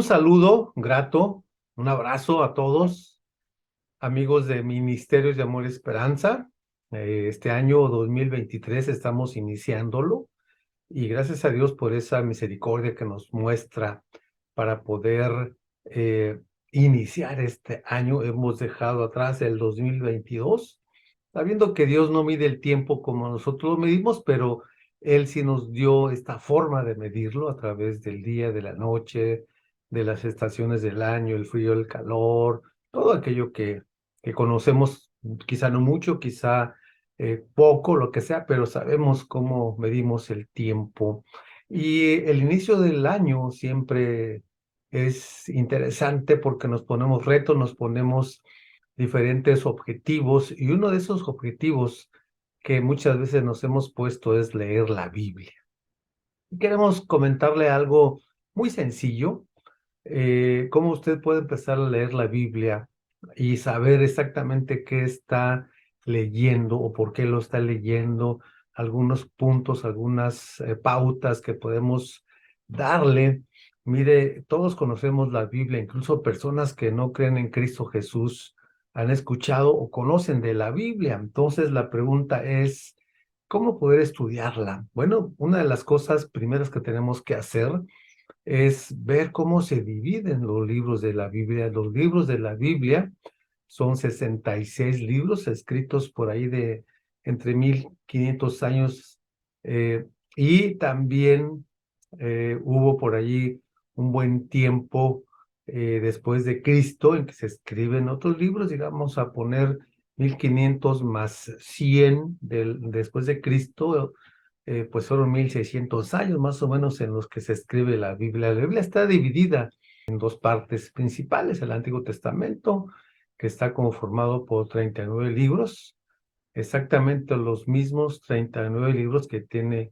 Un saludo grato, un abrazo a todos, amigos de Ministerios de Amor y Esperanza. Este año 2023 estamos iniciándolo y gracias a Dios por esa misericordia que nos muestra para poder iniciar este año. Hemos dejado atrás el 2022, sabiendo que Dios no mide el tiempo como nosotros lo medimos, pero Él sí nos dio esta forma de medirlo a través del día, de la noche, de las estaciones del año, el frío, el calor, todo aquello que conocemos, quizá no mucho, quizá poco, lo que sea, pero sabemos cómo medimos el tiempo. Y el inicio del año siempre es interesante porque nos ponemos retos, nos ponemos diferentes objetivos y uno de esos objetivos que muchas veces nos hemos puesto es leer la Biblia. Y queremos comentarle algo muy sencillo, cómo usted puede empezar a leer la Biblia y saber exactamente qué está leyendo o por qué lo está leyendo, algunos puntos, algunas pautas que podemos darle. Mire, todos conocemos la Biblia, incluso personas que no creen en Cristo Jesús han escuchado o conocen de la Biblia. Entonces la pregunta es, ¿cómo poder estudiarla? Bueno, una de las cosas primeras que tenemos que hacer es ver cómo se dividen los libros de la Biblia. Los libros de la Biblia son 66 libros escritos por ahí de entre 1500 años y también hubo por allí un buen tiempo después de Cristo en que se escriben otros libros, digamos a poner 1500 más 100 después de Cristo, pues fueron 1600 años más o menos en los que se escribe la Biblia. La Biblia está dividida en dos partes principales: el Antiguo Testamento, que está conformado por 39 libros, exactamente los mismos 39 libros que tiene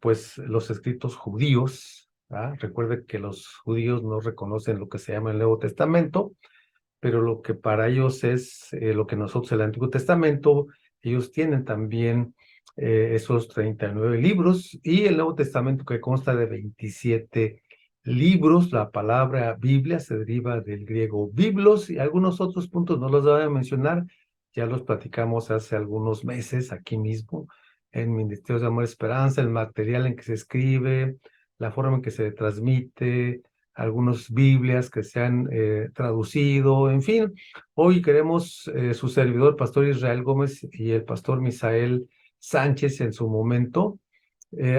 pues los escritos judíos. Recuerde que los judíos no reconocen lo que se llama el Nuevo Testamento, pero lo que para ellos es lo que nosotros el Antiguo Testamento, ellos tienen también esos 39 libros y el Nuevo Testamento que consta de 27 libros. La palabra Biblia se deriva del griego biblos y algunos otros puntos no los voy a mencionar, ya los platicamos hace algunos meses aquí mismo en Ministerios de Amor y Esperanza, el material en que se escribe, la forma en que se transmite, algunas Biblias que se han traducido, en fin. Hoy queremos su servidor, Pastor Israel Gómez, y el Pastor Misael Sánchez en su momento,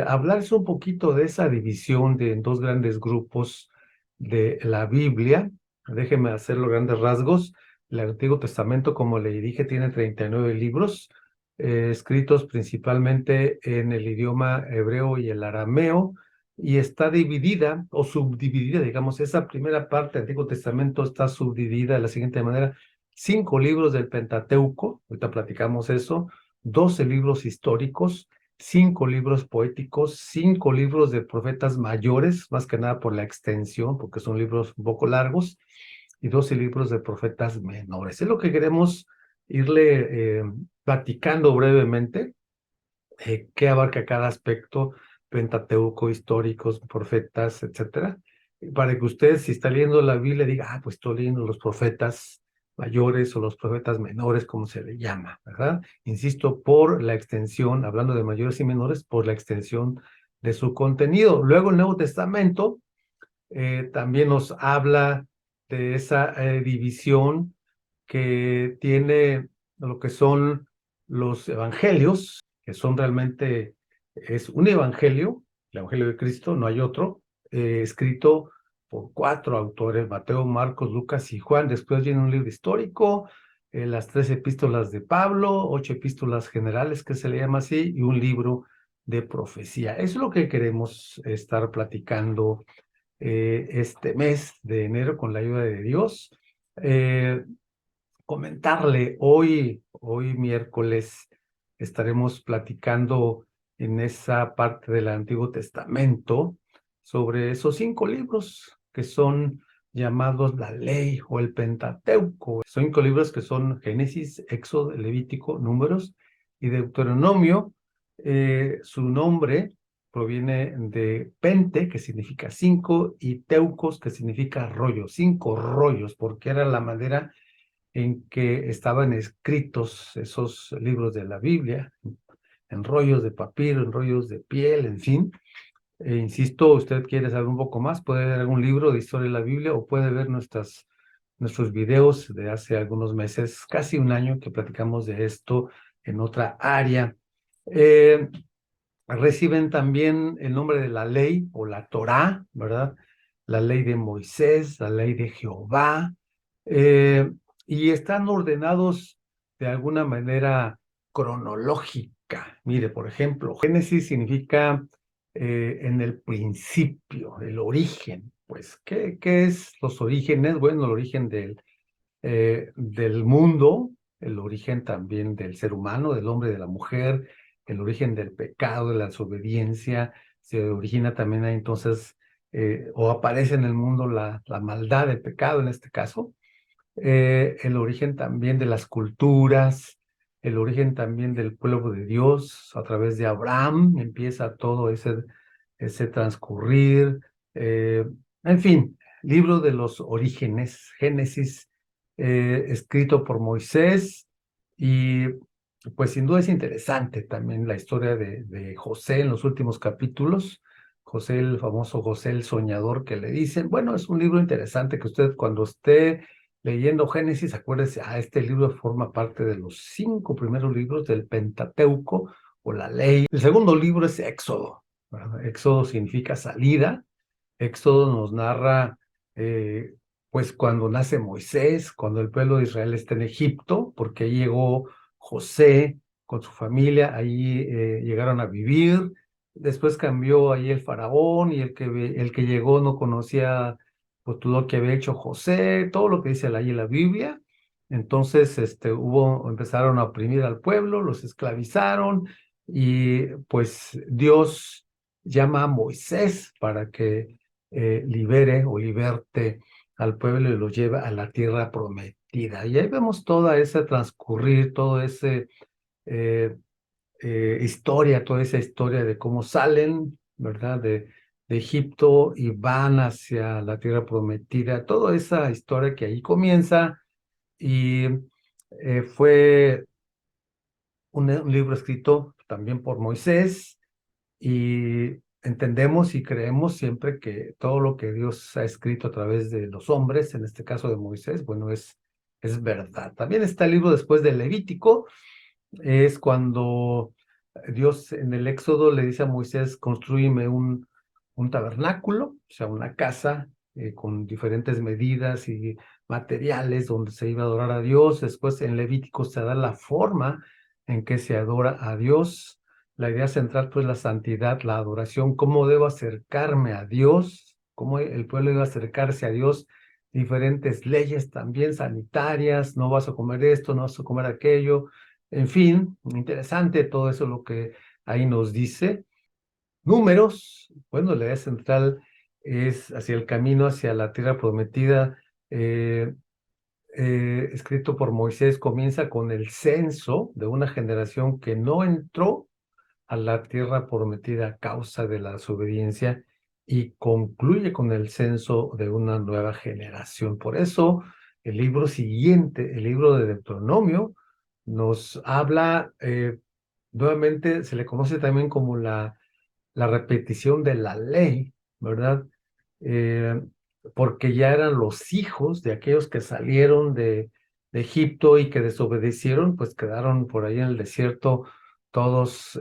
hablarles un poquito de esa división en dos grandes grupos de la Biblia. Déjenme hacer los grandes rasgos. El Antiguo Testamento, como le dije, tiene 39 libros, escritos principalmente en el idioma hebreo y el arameo, y está dividida o subdividida, digamos, esa primera parte del Antiguo Testamento está subdividida de la siguiente manera: 5 libros del Pentateuco, ahorita platicamos eso, 12 libros históricos, 5 libros poéticos, 5 libros de profetas mayores, más que nada por la extensión, porque son libros un poco largos, y 12 libros de profetas menores. Es lo que queremos irle platicando brevemente, qué abarca cada aspecto: Pentateuco, históricos, profetas, etcétera, para que usted, si está leyendo la Biblia, diga, pues estoy leyendo los profetas mayores o los profetas menores, como se le llama, ¿verdad? Insisto, por la extensión, hablando de mayores y menores, por la extensión de su contenido. Luego el Nuevo Testamento también nos habla de esa división que tiene lo que son los evangelios, que son realmente, es un evangelio, el evangelio de Cristo, no hay otro, escrito por 4 autores: Mateo, Marcos, Lucas y Juan. Después viene un libro histórico, las 3 epístolas de Pablo, 8 epístolas generales, que se le llama así, y un libro de profecía. Eso es lo que queremos estar platicando este mes de enero con la ayuda de Dios. Comentarle, hoy miércoles estaremos platicando en esa parte del Antiguo Testamento sobre esos 5 libros que son llamados la ley o el Pentateuco. Son 5 libros que son Génesis, Éxodo, Levítico, Números y Deuteronomio. Su nombre proviene de pente, que significa cinco, y teucos, que significa rollo, 5 rollos, porque era la manera en que estaban escritos esos libros de la Biblia, en rollos de papiro, en rollos de piel, en fin. Insisto, usted quiere saber un poco más, puede ver algún libro de historia de la Biblia o puede ver nuestros videos de hace algunos meses, casi un año que platicamos de esto en otra área. Eh, Reciben también el nombre de la ley o la Torá, ¿verdad? La ley de Moisés, la ley de Jehová, eh, y están ordenados de alguna manera cronológica. Mire, por ejemplo, Génesis significa en el principio, el origen. Pues, ¿qué es los orígenes? Bueno, el origen del mundo, el origen también del ser humano, del hombre y de la mujer, el origen del pecado, de la desobediencia, se origina también ahí entonces, o aparece en el mundo la maldad, el pecado en este caso, el origen también de las culturas, el origen también del pueblo de Dios, a través de Abraham empieza todo ese transcurrir, eh, en fin, libro de los orígenes, Génesis, escrito por Moisés, y pues sin duda es interesante también la historia de José en los últimos capítulos. José, el famoso José el soñador que le dicen, bueno, es un libro interesante que usted cuando esté leyendo Génesis, acuérdese, este libro forma parte de los 5 primeros libros del Pentateuco o la ley. El segundo libro es Éxodo, ¿verdad? Éxodo significa salida. Éxodo nos narra, pues, cuando nace Moisés, cuando el pueblo de Israel está en Egipto, porque ahí llegó José con su familia, ahí llegaron a vivir. Después cambió ahí el faraón y el que llegó no conocía pues, todo lo que había hecho José, todo lo que dice ahí en la Biblia. Entonces, empezaron a oprimir al pueblo, los esclavizaron y pues Dios llama a Moisés para que libere o liberte al pueblo y lo lleva a la tierra prometida. Y ahí vemos toda ese transcurrir, todo ese historia, toda esa historia de cómo salen, ¿verdad? De Egipto y van hacia la tierra prometida, toda esa historia que ahí comienza y fue un libro escrito también por Moisés y entendemos y creemos siempre que todo lo que Dios ha escrito a través de los hombres, en este caso de Moisés, bueno, es verdad. También está el libro después del Levítico, es cuando Dios en el Éxodo le dice a Moisés, construyeme un tabernáculo, o sea, una casa con diferentes medidas y materiales donde se iba a adorar a Dios. Después en Levítico se da la forma en que se adora a Dios. La idea central, pues, la santidad, la adoración, cómo debo acercarme a Dios, cómo el pueblo debe acercarse a Dios, diferentes leyes también sanitarias, no vas a comer esto, no vas a comer aquello, en fin, interesante todo eso lo que ahí nos dice. Números, bueno, la idea central es hacia el camino, hacia la tierra prometida, eh, escrito por Moisés, comienza con el censo de una generación que no entró a la tierra prometida a causa de la desobediencia y concluye con el censo de una nueva generación. Por eso, el libro siguiente, el libro de Deuteronomio, nos habla, nuevamente se le conoce también como la repetición de la ley, ¿verdad? Eh, Porque ya eran los hijos de aquellos que salieron de Egipto y que desobedecieron, pues quedaron por ahí en el desierto todos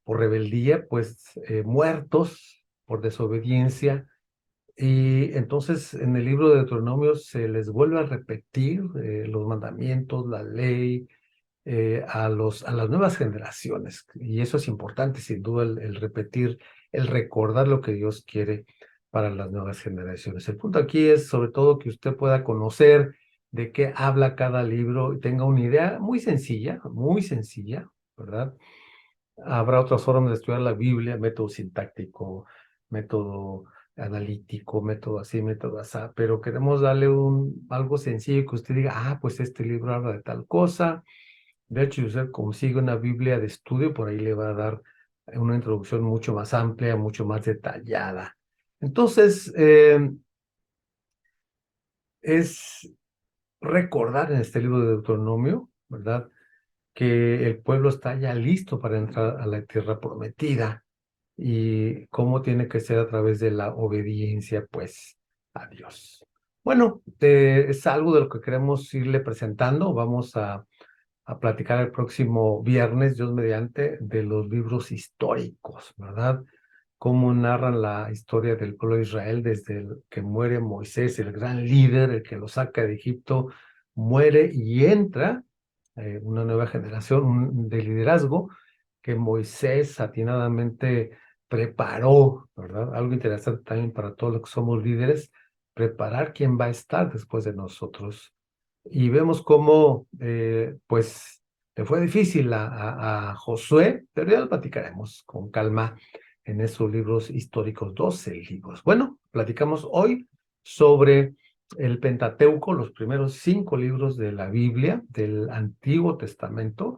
por rebeldía, pues muertos por desobediencia. Y entonces en el libro de Deuteronomio se les vuelve a repetir los mandamientos, la ley, a las nuevas generaciones. Y eso es importante, sin duda, el repetir, el recordar lo que Dios quiere para las nuevas generaciones. El punto aquí es sobre todo que usted pueda conocer de qué habla cada libro y tenga una idea muy sencilla, ¿verdad? Habrá otras formas de estudiar la Biblia, método sintáctico, método analítico, método así, método así, pero queremos darle algo sencillo que usted diga, pues este libro habla de tal cosa. De hecho, si usted consigue una Biblia de estudio, por ahí le va a dar una introducción mucho más amplia, mucho más detallada. Entonces, es recordar en este libro de Deuteronomio, ¿verdad? Que el pueblo está ya listo para entrar a la tierra prometida y cómo tiene que ser a través de la obediencia, pues, a Dios. Bueno, es algo de lo que queremos irle presentando. Vamos a platicar el próximo viernes, Dios mediante, de los libros históricos, ¿verdad? Cómo narran la historia del pueblo de Israel desde el que muere Moisés, el gran líder, el que lo saca de Egipto, muere y entra una nueva generación de liderazgo que Moisés atinadamente preparó, ¿verdad? Algo interesante también para todos los que somos líderes, preparar quién va a estar después de nosotros. Y vemos cómo, pues, le fue difícil a Josué, pero ya lo platicaremos con calma en esos libros históricos, 12 libros. Bueno, platicamos hoy sobre el Pentateuco, los primeros 5 libros de la Biblia, del Antiguo Testamento,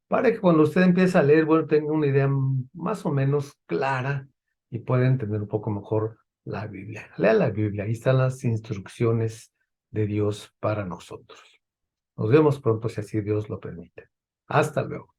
para que cuando usted empiece a leer, bueno, tenga una idea más o menos clara y pueda entender un poco mejor la Biblia. Lea la Biblia, ahí están las instrucciones de Dios para nosotros. Nos vemos pronto si así Dios lo permite. Hasta luego.